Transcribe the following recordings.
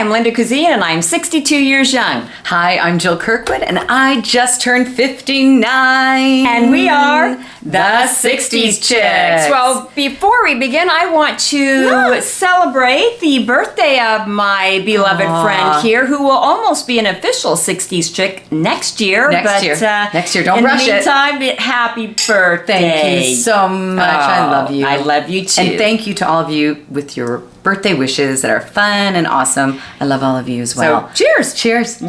I'm Linda Cuisine, and I'm 62 years young. Hi, I'm Jill Kirkwood, and I just turned 59. And we are the 60s Chicks. Well, before we begin, I want to celebrate the birthday of my beloved friend here, who will almost be an official 60s Chick next year. Next year. Don't rush it. In the meantime, happy birthday. Thank you so much. I love you. I love you too. And thank you to all of you with your birthday wishes that are fun and awesome. I love all of you as well. So, cheers. Cheers.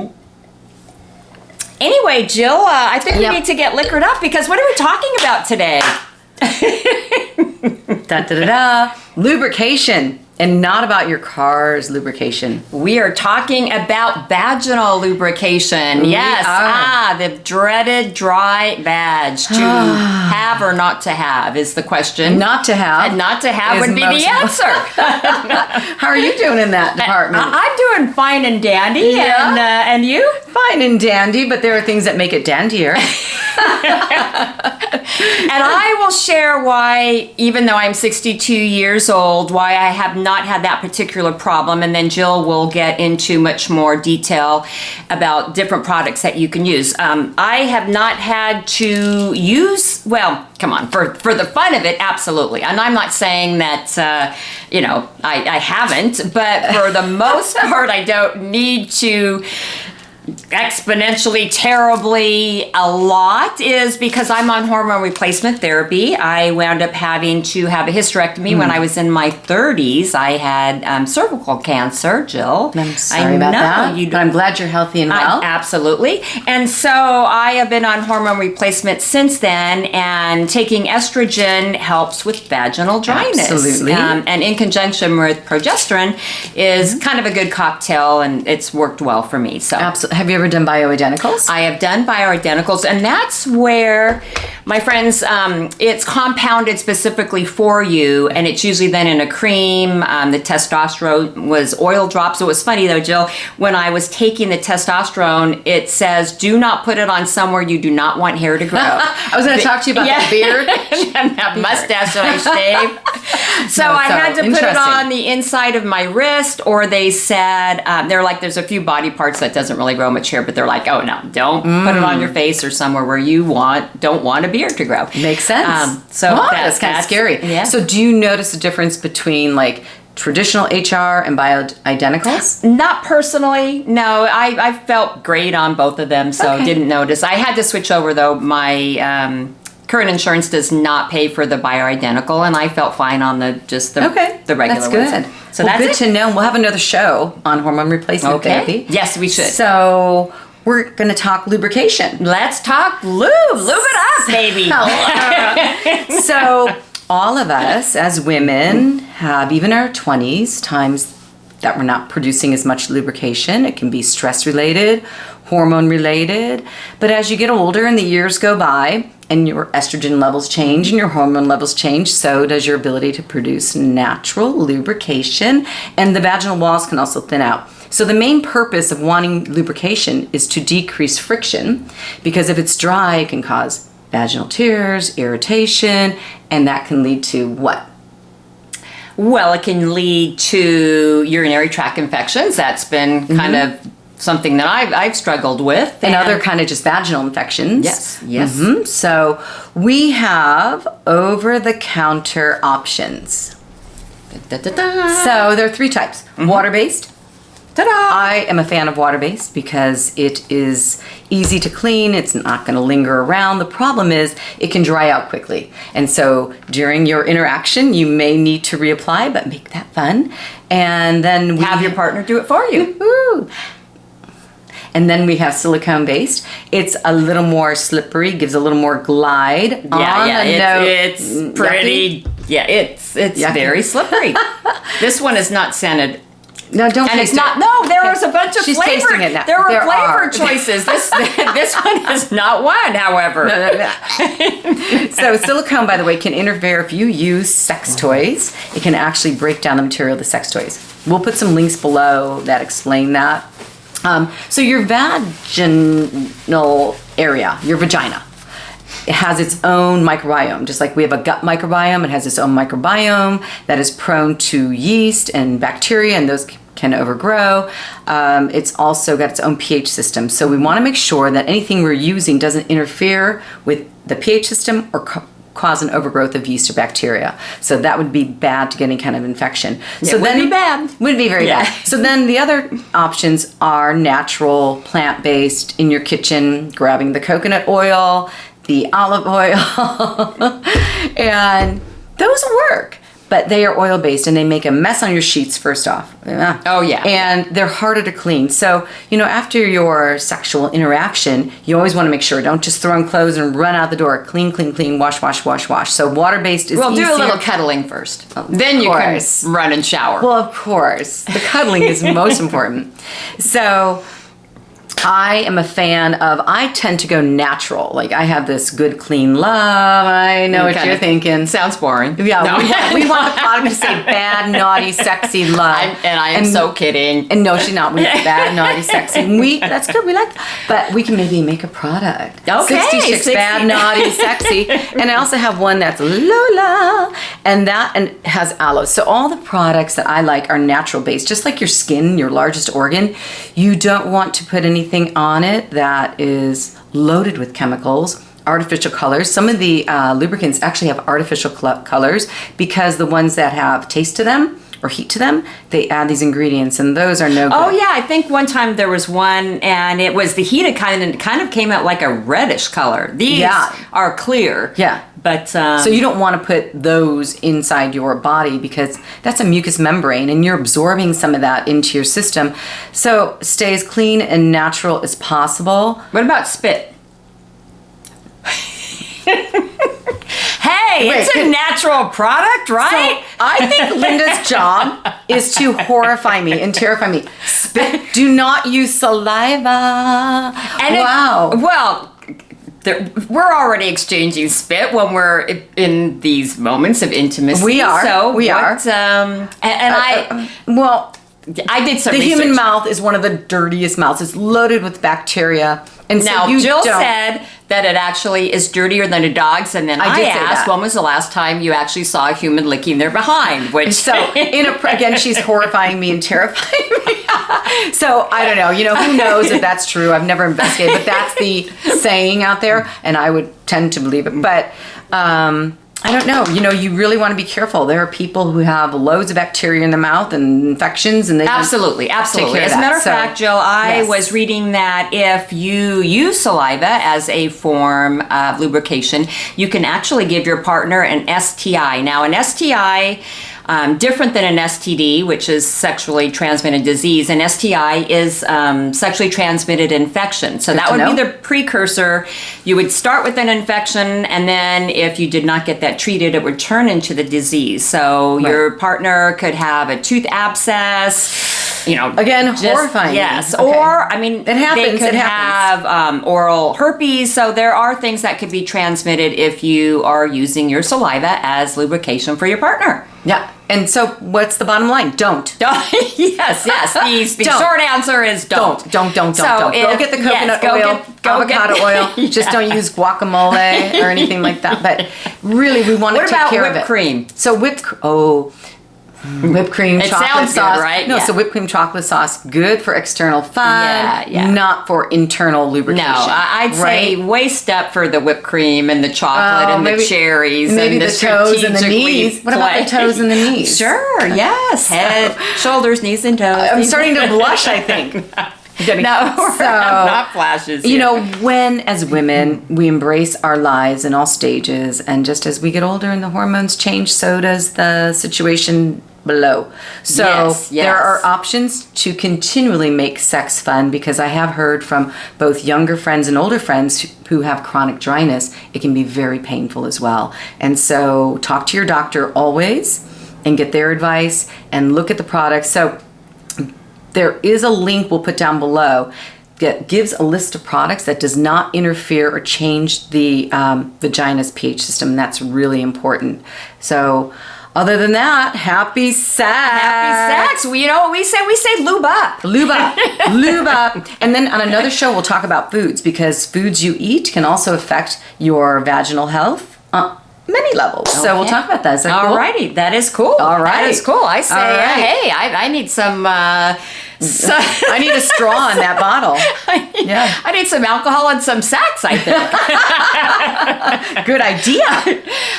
Anyway, Jill, I think we need to get liquored up because what are we talking about today? Lubrication. And not about your car's lubrication. We are talking about vaginal lubrication. Yes. The dreaded dry vag. To have or not to have is the question. Not to have. And not to have would be the answer. How are you doing in that department? I'm doing fine and dandy. Yeah. And you? Fine and dandy, but there are things that make it dandier. And I will share why, even though I'm 62 years old, why I have not had that particular problem. And then Jill will get into much more detail about different products that you can use. I have not had to use, well, come on, for the fun of it, absolutely. And I'm not saying that, I haven't, but for the most part, I don't need to exponentially terribly a lot is because I'm on hormone replacement therapy. I wound up having to have a hysterectomy when I was in my 30s. I had cervical cancer, Jill. I'm sorry about that. But I'm glad you're healthy and well. Absolutely. And so I have been on hormone replacement since then, and taking estrogen helps with vaginal dryness. Absolutely. And in conjunction with progesterone is kind of a good cocktail, and it's worked well for me. So absolutely. Have you ever done bioidenticals? I have done bioidenticals, and that's where, my friends, it's compounded specifically for you, and it's usually then in a cream. The testosterone was oil drops. It was funny though, Jill, when I was taking the testosterone, it says, do not put it on somewhere you do not want hair to grow. I was going to talk to you about that beard. And that mustache that I shaved. So I had to put it on the inside of my wrist, or they said, they're like, there's a few body parts that doesn't really grow much hair, but they're like, oh no, don't put it on your face or somewhere where you don't want a beard to grow. Makes sense. So that's kind of scary. Yeah. So do you notice a difference between like traditional HR and bioidenticals? Not personally, no. I felt great on both of them, so didn't notice. I had to switch over though. My current insurance does not pay for the bioidentical, and I felt fine on the regular That's good. ones. So well, that's good to know. We'll have another show on hormone replacement therapy. Yes, we should. So we're going to talk lubrication. Let's talk lube. Lube it up, baby. So all of us as women have, even our 20s, times that we're not producing as much lubrication. It can be stress related, hormone related. But as you get older and the years go by and your estrogen levels change and your hormone levels change, so does your ability to produce natural lubrication, and the vaginal walls can also thin out. So the main purpose of wanting lubrication is to decrease friction, because if it's dry, it can cause vaginal tears, irritation, and that can lead to what? Well, it can lead to urinary tract infections. That's been kind of something that I've struggled with. And other kind of just vaginal infections. Yes. So we have over-the-counter options. So there are 3 types. Water-based. Ta-da! I am a fan of water-based because it is easy to clean. It's not going to linger around. The problem is it can dry out quickly. And so during your interaction, you may need to reapply, but make that fun. And then have your partner do it for you. Woo-hoo. And then we have silicone-based. It's a little more slippery, gives a little more glide. It's pretty. Yeah, it's very slippery. This one is not scented. No, don't. And it's not. No, there was a bunch of She's flavor. tasting it now. There were There flavor are. choices. This one is not one, however. No. So silicone, by the way, can interfere if you use sex toys. It can actually break down the material of the sex toys. We'll put some links below that explain that. So your vaginal area, your vagina, it has its own microbiome. Just like we have a gut microbiome, it has its own microbiome that is prone to yeast and bacteria, and those can overgrow. It's also got its own pH system. So we want to make sure that anything we're using doesn't interfere with the pH system or cause an overgrowth of yeast or bacteria. So that would be bad to get any kind of infection. So would be bad. Would be very bad. So then the other options are natural, plant-based, in your kitchen, grabbing the coconut oil, the olive oil, and those work. But they are oil-based, and they make a mess on your sheets, first off. Oh, yeah. And they're harder to clean. So, after your sexual interaction, you always want to make sure, don't just throw on clothes and run out the door. Clean, clean, clean, wash, wash, wash, wash. So water-based is easier. Well, do a little cuddling first. Then you can run and shower. Well, of course. The cuddling is most important. So I am a fan of, I tend to go natural. Like, I have this good, clean love. I know what you're thinking. Sounds boring. Yeah, no. we want the product to say bad, naughty, sexy love. I am so kidding. And no, she's not. We bad, naughty, sexy. That's good. We like that. But we can maybe make a product. Okay. 66 bad, naughty, sexy. And I also have one that's Lola. And has aloe. So all the products that I like are natural based. Just like your skin, your largest organ. You don't want to put anything on it that is loaded with chemicals, artificial colors. Some of the lubricants actually have artificial colors because the ones that have taste to them or heat to them, they add these ingredients, and those are no good. Oh yeah, I think one time there was one, and it was the heated kind, and it kind of came out like a reddish color. These are clear. Yeah. But so you don't want to put those inside your body because that's a mucous membrane, and you're absorbing some of that into your system. So stay as clean and natural as possible. What about spit? Hey, it's a natural product, right? So I think Linda's job is to horrify me and terrify me. Spit. Do not use saliva. And we're already exchanging spit when we're in these moments of intimacy. We are. So we are. I did some research. The human mouth is one of the dirtiest mouths. It's loaded with bacteria. And now, so Jill said that it actually is dirtier than a dog's, and then I asked, when was the last time you actually saw a human licking their behind? Which again, she's horrifying me and terrifying me. So I don't know. Who knows if that's true? I've never investigated, but that's the saying out there, and I would tend to believe it. But I don't know. You really want to be careful. There are people who have loads of bacteria in the mouth and infections, and they absolutely. As a matter of fact, Jill, I was reading that if you use saliva as a form of lubrication, you can actually give your partner an STI. Now, an STI. Different than an STD, which is sexually transmitted disease. An STI is sexually transmitted infection. So that would be the precursor. You would start with an infection, and then if you did not get that treated, it would turn into the disease. So your partner could have a tooth abscess. Again, horrifying. Yes. Okay. Or, it happens. They could have oral herpes. So there are things that could be transmitted if you are using your saliva as lubrication for your partner. Yeah. And so what's the bottom line? Don't. Yes. The short answer is don't. Don't. Go get the coconut oil, avocado oil. Just don't use guacamole or anything like that. But really, we want to take care of it. What about whipped cream? So whipped cream, chocolate sauce. Good, right? No, so whipped cream, chocolate sauce, good for external fun, not for internal lubrication. No, I'd say waist up for the whipped cream and the chocolate and the cherries maybe and the toes and the knees. What about the toes and the knees? Sure, yes. Head, shoulders, knees, and toes. I'm starting to blush, I think. Not flashes. When as women we embrace our lives in all stages, and just as we get older and the hormones change, so does the situation below. So there are options to continually make sex fun, because I have heard from both younger friends and older friends who have chronic dryness, it can be very painful as well. And so talk to your doctor always and get their advice and look at the products. So there is a link we'll put down below that gives a list of products that does not interfere or change the vagina's pH system. And that's really important. So Other than that, happy sex. Happy sex. You know what we say? We say lube up. Lube up. Lube up. And then on another show, we'll talk about foods, because foods you eat can also affect your vaginal health on many levels. Okay. So we'll talk about that. Is that cool? Alrighty. That is cool. All right. That is cool. I say, hey, I need some... I need a straw in that bottle. I need some alcohol and some sex, I think. Good idea.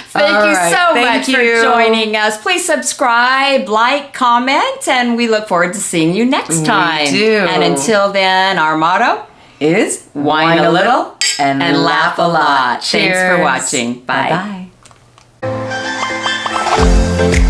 Thank you so much for joining us. Please subscribe, like, comment, and we look forward to seeing you next time. We do. And until then, our motto is wine a little and laugh a lot. Cheers. Thanks for watching. Bye. Bye-bye.